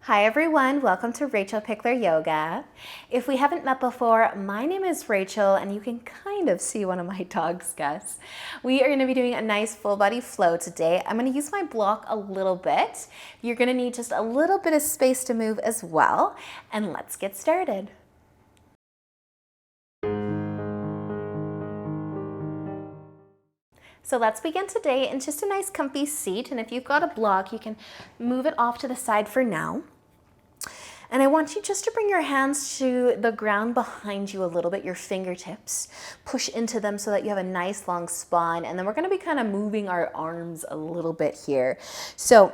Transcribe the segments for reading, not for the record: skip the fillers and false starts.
Hi everyone, welcome to Rachel Pichler Yoga. If we haven't met before, my name is Rachel and you can kind of see one of my dogs, Gus. We are going to be doing a nice full body flow today. I'm going to use my block a little bit. You're going to need just a little bit of space to move as well. And let's get started. So let's begin today in just a nice comfy seat. And if you've got a block, you can move it off to the side for now. And I want you just to bring your hands to the ground behind you a little bit, your fingertips. Push into them so that you have a nice long spine. And then we're going to be kind of moving our arms a little bit here. So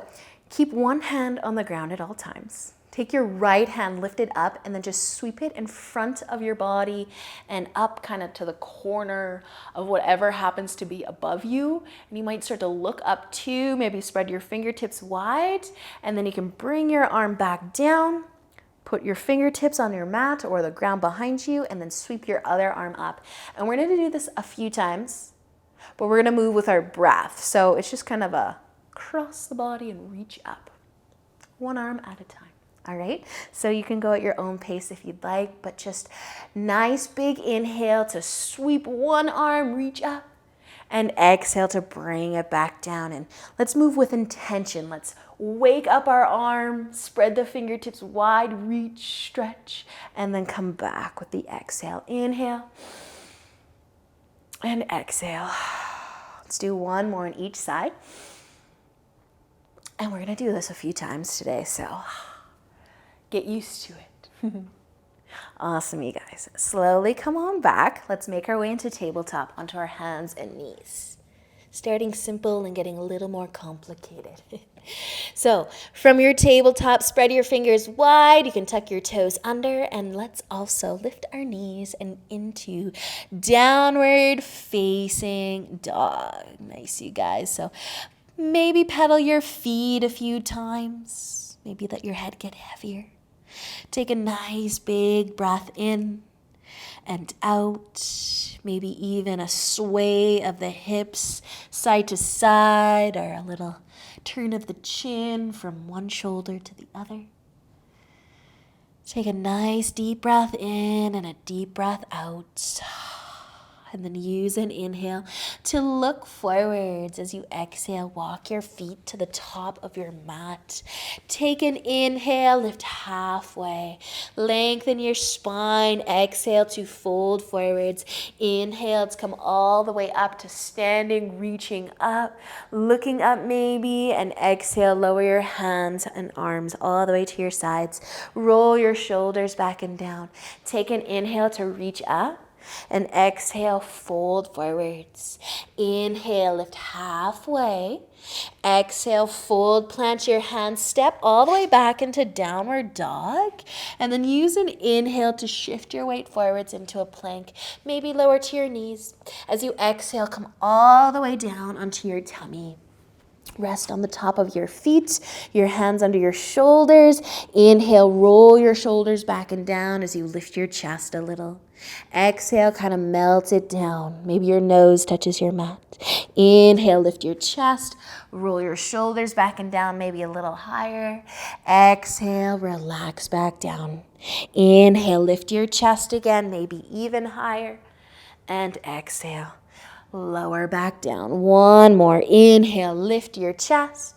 keep one hand on the ground at all times. Take your right hand, lift it up, and then just sweep it in front of your body and up kind of to the corner of whatever happens to be above you. And you might start to look up too, maybe spread your fingertips wide, and then you can bring your arm back down. Put your fingertips on your mat or the ground behind you and then sweep your other arm up. And we're going to do this a few times, but we're going to move with our breath. So it's just kind of a cross the body and reach up. One arm at a time. All right? So you can go at your own pace if you'd like, but just nice big inhale to sweep one arm, reach up. And exhale to bring it back down. And let's move with intention. Let's wake up our arm, spread the fingertips wide, reach, stretch, and then come back with the exhale. Inhale and exhale. Let's do one more on each side. And we're going to do this a few times today, so get used to it. Awesome, you guys. Slowly come on back. Let's make our way into tabletop onto our hands and knees. Starting simple and getting a little more complicated. So from your tabletop, spread your fingers wide. You can tuck your toes under, and let's also lift our knees and into downward facing dog. Nice, you guys. So maybe pedal your feet a few times. Maybe let your head get heavier. Take a nice big breath in and out. Maybe even a sway of the hips side to side or a little turn of the chin from one shoulder to the other. Take a nice deep breath in and a deep breath out. And then use an inhale to look forwards. As you exhale, walk your feet to the top of your mat. Take an inhale, lift halfway. Lengthen your spine. Exhale to fold forwards. Inhale to come all the way up to standing, reaching up, looking up maybe. And exhale, lower your hands and arms all the way to your sides. Roll your shoulders back and down. Take an inhale to reach up. And exhale, fold forwards. Inhale, lift halfway. Exhale, fold, plant your hands, step all the way back into downward dog. And then use an inhale to shift your weight forwards into a plank. Maybe lower to your knees. As you exhale, come all the way down onto your tummy. Rest on the top of your feet, your hands under your shoulders. Inhale, roll your shoulders back and down as you lift your chest a little. Exhale, kind of melt it down. Maybe your nose touches your mat. Inhale, lift your chest, roll your shoulders back and down, maybe a little higher. Exhale, relax back down. Inhale, lift your chest again, maybe even higher. And exhale. Lower back down. One more. Inhale, lift your chest.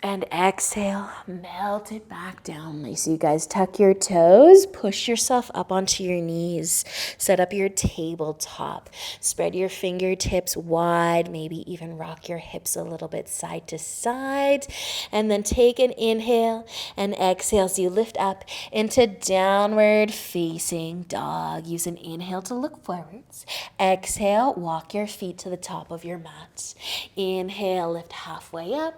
And exhale, melt it back down. Nice, you guys. Tuck your toes. Push yourself up onto your knees. Set up your tabletop. Spread your fingertips wide. Maybe even rock your hips a little bit side to side. And then take an inhale and exhale as you lift up into downward facing dog. Use an inhale to look forwards. Exhale, walk your feet to the top of your mat. Inhale, lift halfway up.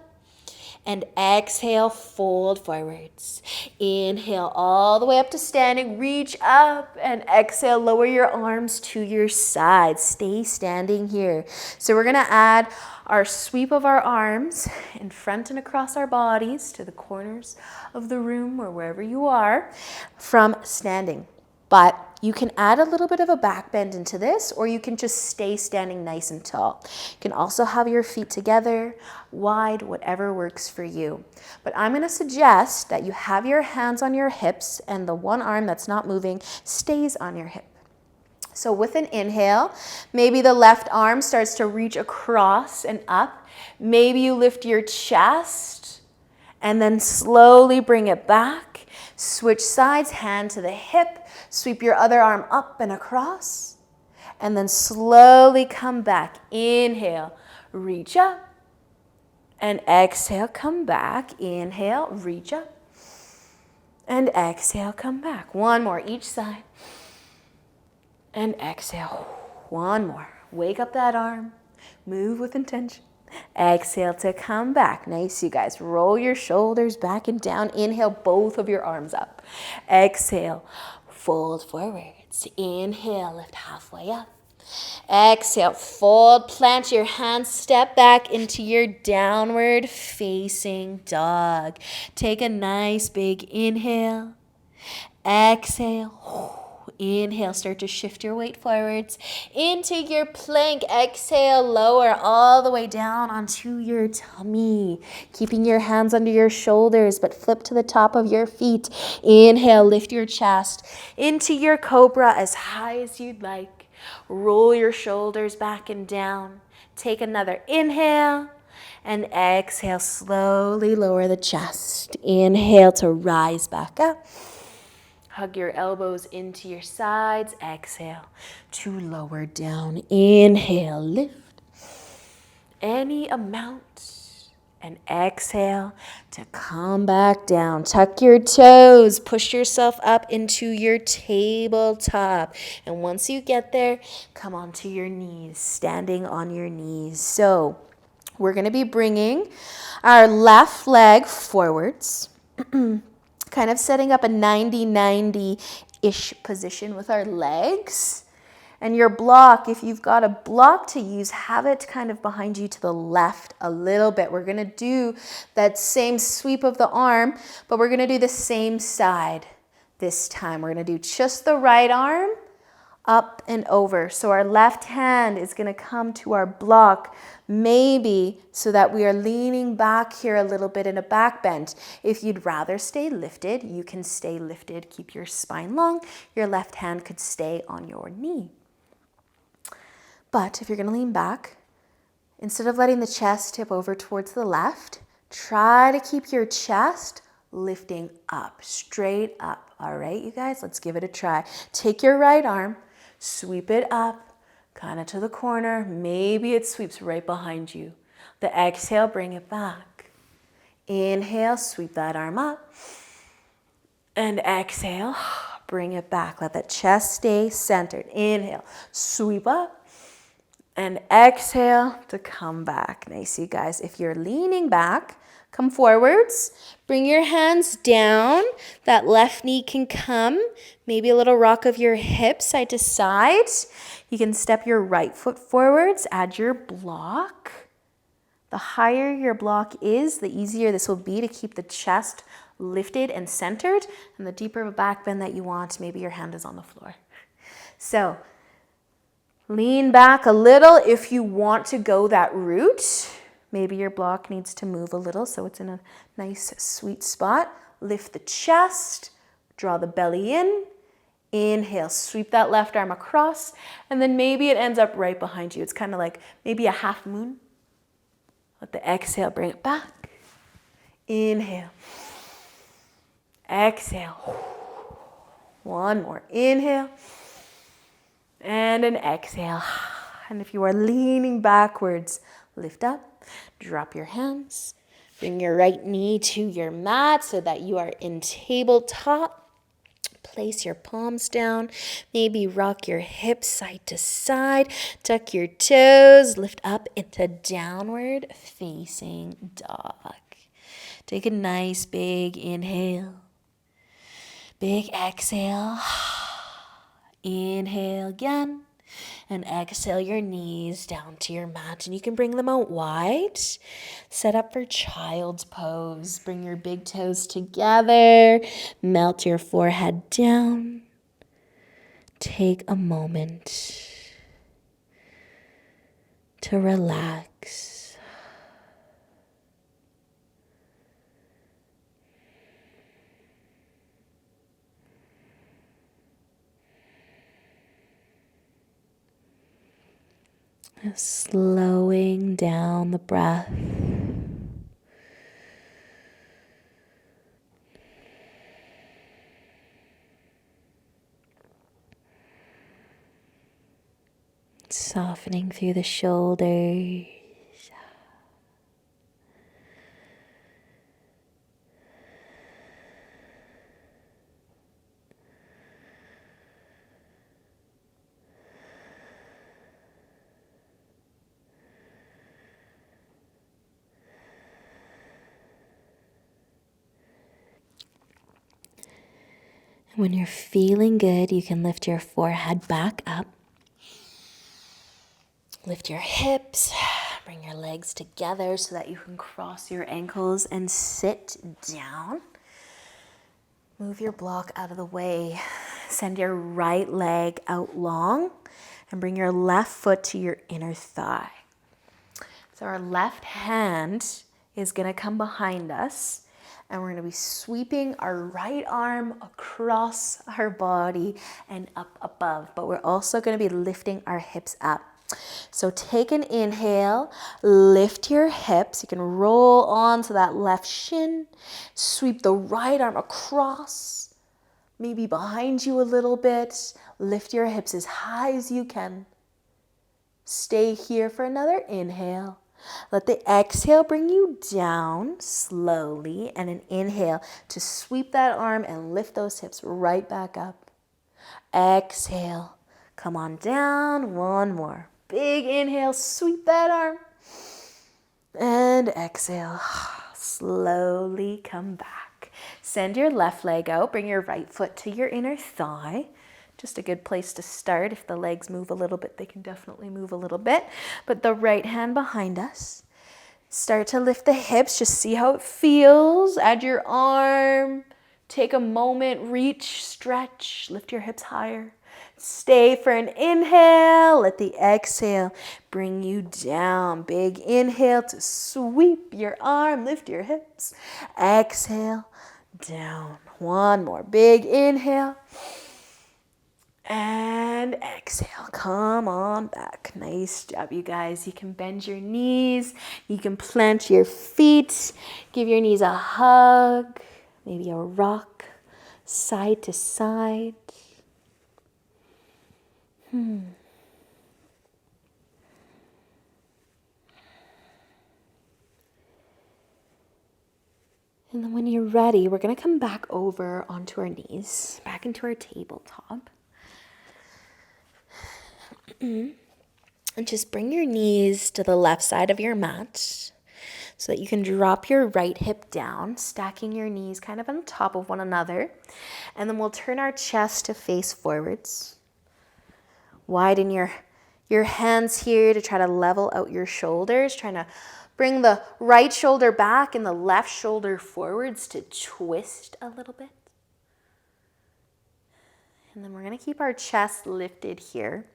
And exhale, fold forwards. Inhale all the way up to standing. Reach up and exhale. Lower your arms to your sides. Stay standing here. So we're going to add our sweep of our arms in front and across our bodies to the corners of the room or wherever you are from standing. But You can add a little bit of a back bend into this, or you can just stay standing nice and tall. You can also have your feet together, wide, whatever works for you. But I'm going to suggest that you have your hands on your hips and the one arm that's not moving stays on your hip. So with an inhale, maybe the left arm starts to reach across and up. Maybe you lift your chest and then slowly bring it back. Switch sides, hand to the hip. Sweep your other arm up and across. And then slowly come back. Inhale, reach up. And exhale, come back. Inhale, reach up. And exhale, come back. One more each side. And exhale. One more. Wake up that arm. Move with intention. Exhale to come back. Nice, you guys. Roll your shoulders back and down. Inhale, both of your arms up. Exhale, fold forwards. Inhale, lift halfway up. Exhale, fold, plant your hands, step back into your downward facing dog. Take a nice big inhale. Exhale. Inhale, start to shift your weight forwards into your plank. Exhale, lower all the way down onto your tummy. Keeping your hands under your shoulders, but flip to the top of your feet. Inhale, lift your chest into your cobra as high as you'd like. Roll your shoulders back and down. Take another inhale. And exhale, slowly lower the chest. Inhale to rise back up. Hug your elbows into your sides. Exhale to lower down. Inhale, lift any amount. And exhale to come back down. Tuck your toes. Push yourself up into your tabletop. And once you get there, come onto your knees, standing on your knees. So we're going to be bringing our left leg forwards. Kind of setting up a 90-90-ish position with our legs. And your block, if you've got a block to use, have it kind of behind you to the left a little bit. We're going to do that same sweep of the arm, but we're going to do the same side this time. We're going to do just the right arm up and over. So our left hand is going to come to our block, maybe so that we are leaning back here a little bit in a back bend. If you'd rather stay lifted, you can stay lifted. Keep your spine long. Your left hand could stay on your knee. But if you're going to lean back, instead of letting the chest tip over towards the left, try to keep your chest lifting up, straight up. All right, you guys, let's give it a try. Take your right arm, sweep it up, kind of to the corner. Maybe it sweeps right behind you. The exhale, bring it back. Inhale, sweep that arm up. And exhale, bring it back. Let that chest stay centered. Inhale, sweep up. And exhale to come back. Nice, you guys. If you're leaning back, come forwards. Bring your hands down. That left knee can come. Maybe a little rock of your hips side to side. You can step your right foot forwards. Add your block. The higher your block is, the easier this will be to keep the chest lifted and centered. And the deeper of a back bend that you want, maybe your hand is on the floor. So lean back a little if you want to go that route. Maybe your block needs to move a little so it's in a nice sweet spot. Lift the chest, draw the belly in. Inhale, sweep that left arm across, and then maybe it ends up right behind you. It's kind of like maybe a half moon. Let the exhale bring it back. Inhale. Exhale. One more. Inhale. And an exhale. And if you are leaning backwards, lift up, drop your hands, bring your right knee to your mat so that you are in tabletop. Place your palms down, maybe rock your hips side to side, tuck your toes, lift up into downward facing dog. Take a nice big inhale, big exhale. Inhale again, and exhale your knees down to your mat, and you can bring them out wide. Set up for child's pose. Bring your big toes together, melt your forehead down. take a moment to relax. Slowing down the breath. Softening through the shoulders. When you're feeling good, you can lift your forehead back up. Lift your hips, bring your legs together so that you can cross your ankles and sit down. Move your block out of the way. Send your right leg out long and bring your left foot to your inner thigh. So our left hand is going to come behind us, and we're going to be sweeping our right arm across our body and up above, but we're also going to be lifting our hips up. So take an inhale, lift your hips. You can roll onto that left shin, sweep the right arm across, maybe behind you a little bit. Lift your hips as high as you can. Stay here for another inhale. Let the exhale bring you down slowly, and an inhale to sweep that arm and lift those hips right back up. Exhale, come on down, one more. Big inhale, sweep that arm. And exhale, slowly come back. Send your left leg out, bring your right foot to your inner thigh. Just a good place to start. If the legs move a little bit, they can definitely move a little bit. But the right hand behind us. Start to lift the hips. Just see how it feels. Add your arm. Take a moment. Reach, stretch. Lift your hips higher. Stay for an inhale. Let the exhale bring you down. Big inhale to sweep your arm. Lift your hips. Exhale, down. One more. Big inhale. And exhale, come on back. Nice job, you guys. You can bend your knees. You can plant your feet. Give your knees a hug. Maybe a rock, side to side. And then when you're ready, we're going to come back over onto our knees, back into our tabletop. And just bring your knees to the left side of your mat so that you can drop your right hip down, stacking your knees kind of on top of one another. And then we'll turn our chest to face forwards. Widen your hands here to try to level out your shoulders, trying to bring the right shoulder back and the left shoulder forwards to twist a little bit. And then we're going to keep our chest lifted here.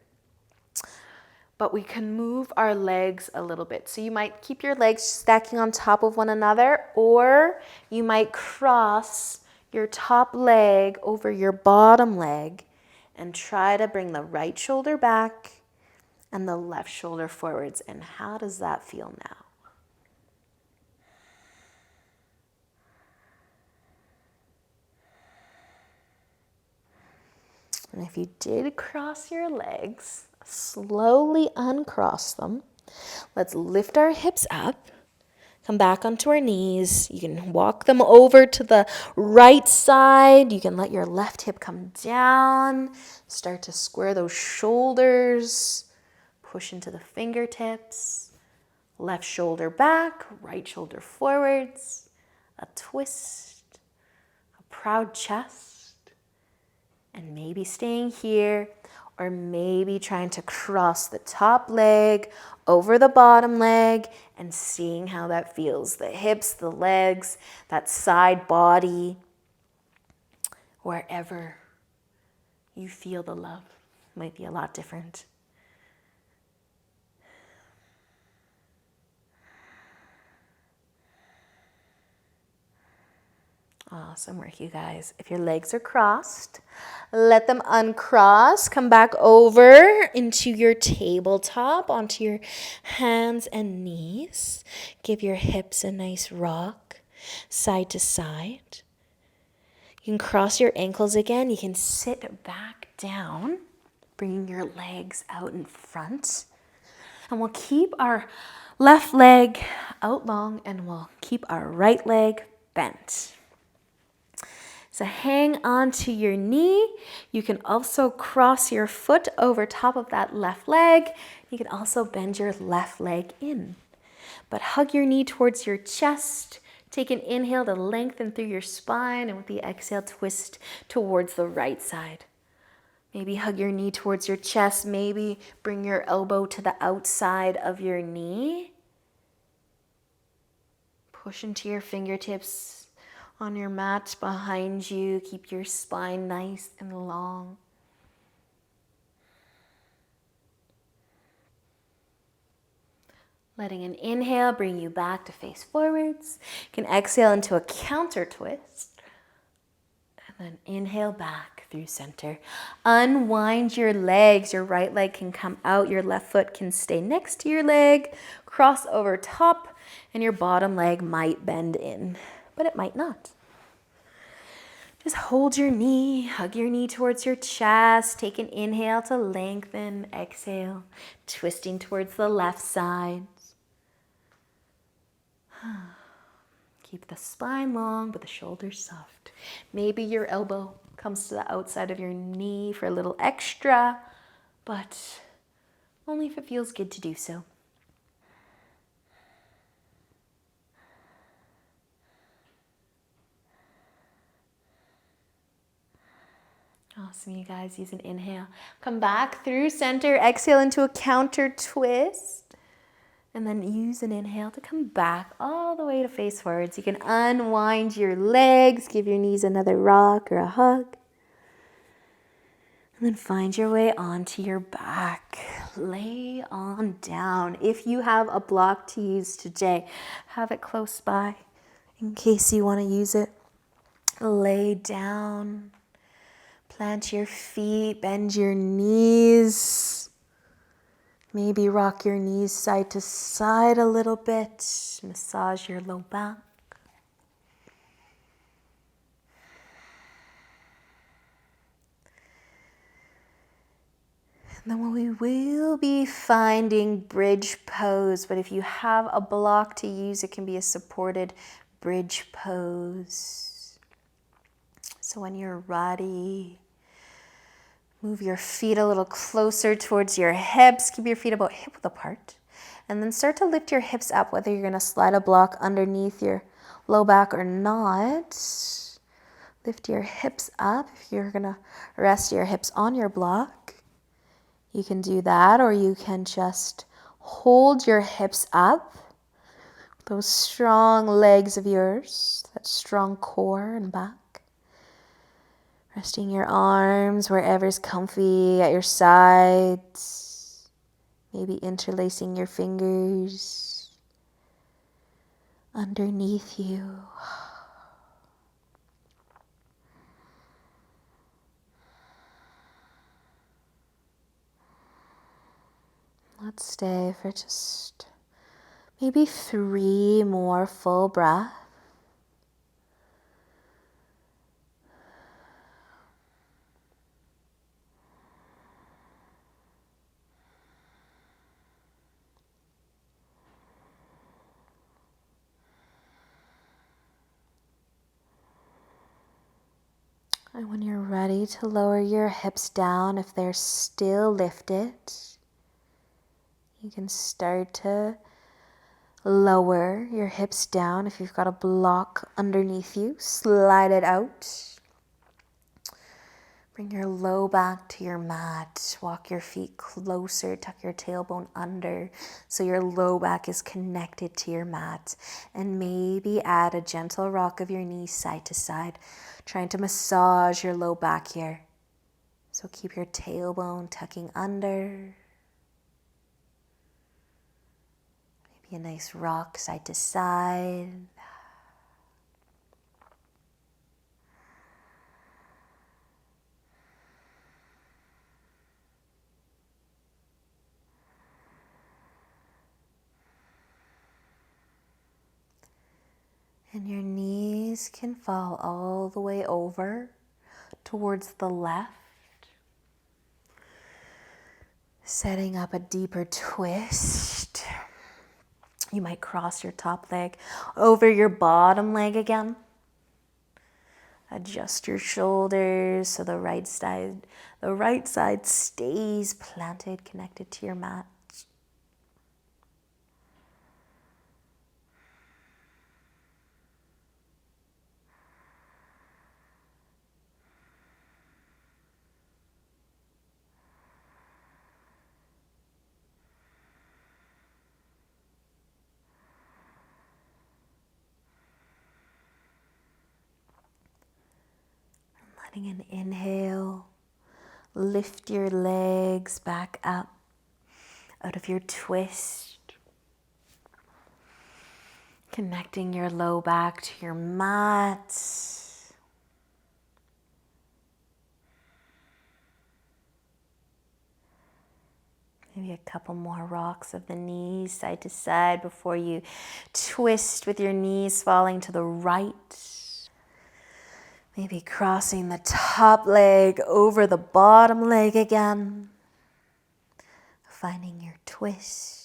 But we can move our legs a little bit. So you might keep your legs stacking on top of one another, or you might cross your top leg over your bottom leg and try to bring the right shoulder back and the left shoulder forwards. And how does that feel now? And if you did cross your legs, slowly uncross them. Let's lift our hips up. Come back onto our knees. You can walk them over to the right side. You can let your left hip come down. Start to square those shoulders. Push into the fingertips. Left shoulder back, right shoulder forwards. A twist. A proud chest. And maybe staying here, or maybe trying to cross the top leg over the bottom leg and seeing how that feels. The hips, the legs, that side body, wherever you feel the love. Might be a lot different. Awesome work, you guys. If your legs are crossed, let them uncross. Come back over into your tabletop, onto your hands and knees. Give your hips a nice rock, side to side. You can cross your ankles again. You can sit back down, bringing your legs out in front. And we'll keep our left leg out long and we'll keep our right leg bent. So hang on to your knee. You can also cross your foot over top of that left leg. You can also bend your left leg in. But hug your knee towards your chest. Take an inhale to lengthen through your spine, and with the exhale, twist towards the right side. Maybe hug your knee towards your chest. Maybe bring your elbow to the outside of your knee. Push into your fingertips on your mat behind you. Keep your spine nice and long. Letting an inhale bring you back to face forwards. You can exhale into a counter twist. And then inhale back through center. Unwind your legs. Your right leg can come out. Your left foot can stay next to your leg. Cross over top. And your bottom leg might bend in, but it might not. Just hold your knee, hug your knee towards your chest. Take an inhale to lengthen, exhale, twisting towards the left side. Keep the spine long, but the shoulders soft. Maybe your elbow comes to the outside of your knee for a little extra, but only if it feels good to do so. Awesome, you guys. Use an inhale. Come back through center. Exhale into a counter twist. And then use an inhale to come back all the way to face forwards. You can unwind your legs. Give your knees another rock or a hug. And then find your way onto your back. Lay on down. If you have a block to use today, have it close by in case you want to use it. Lay down. Plant your feet, bend your knees. Maybe rock your knees side to side a little bit. Massage your low back. And then we will be finding bridge pose, but if you have a block to use, it can be a supported bridge pose. So when you're ready, move your feet a little closer towards your hips. Keep your feet about hip-width apart. And then start to lift your hips up, whether you're going to slide a block underneath your low back or not. Lift your hips up. If you're going to rest your hips on your block, you can do that, or you can just hold your hips up. Those strong legs of yours, that strong core and back. Resting your arms wherever's comfy at your sides. Maybe interlacing your fingers underneath you. Let's stay for just maybe 3 more full breaths. And when you're ready to lower your hips down, if they're still lifted, you can start to lower your hips down. If you've got a block underneath you, slide it out. Bring your low back to your mat. Walk your feet closer. Tuck your tailbone under so your low back is connected to your mat. And maybe add a gentle rock of your knees side to side, trying to massage your low back here. So keep your tailbone tucking under. Maybe a nice rock side to side. And your knees can fall all the way over towards the left, setting up a deeper twist. You might cross your top leg over your bottom leg again. Adjust your shoulders so the right side stays planted, connected to your mat. Letting an inhale, lift your legs back up out of your twist. Connecting your low back to your mat. Maybe a couple more rocks of the knees side to side before you twist with your knees falling to the right. Maybe crossing the top leg over the bottom leg again. Finding your twist.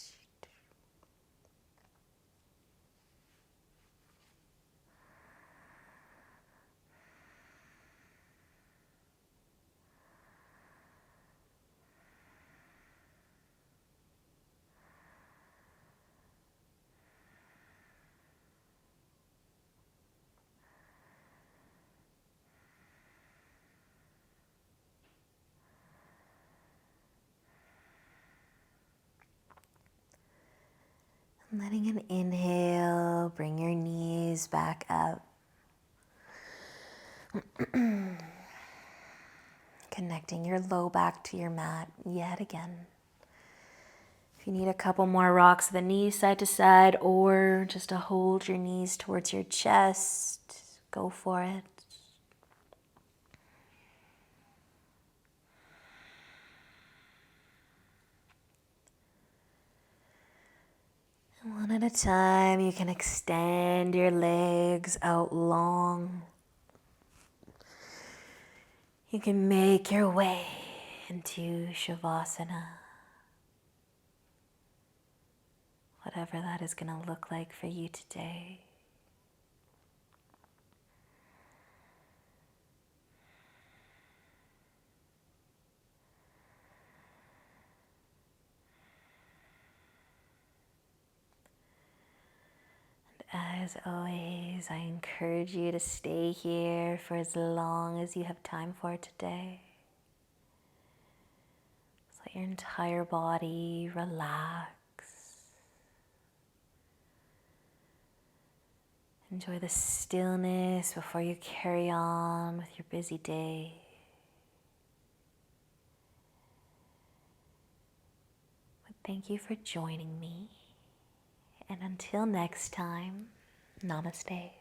Letting an inhale, bring your knees back up. Connecting your low back to your mat yet again. If you need a couple more rocks of the knees side to side or just to hold your knees towards your chest, go for it. One at a time, you can extend your legs out long. You can make your way into Shavasana. Whatever that is going to look like for you today. As always, I encourage you to stay here for as long as you have time for today. Just let your entire body relax. Enjoy the stillness before you carry on with your busy day. But thank you for joining me. And until next time, namaste.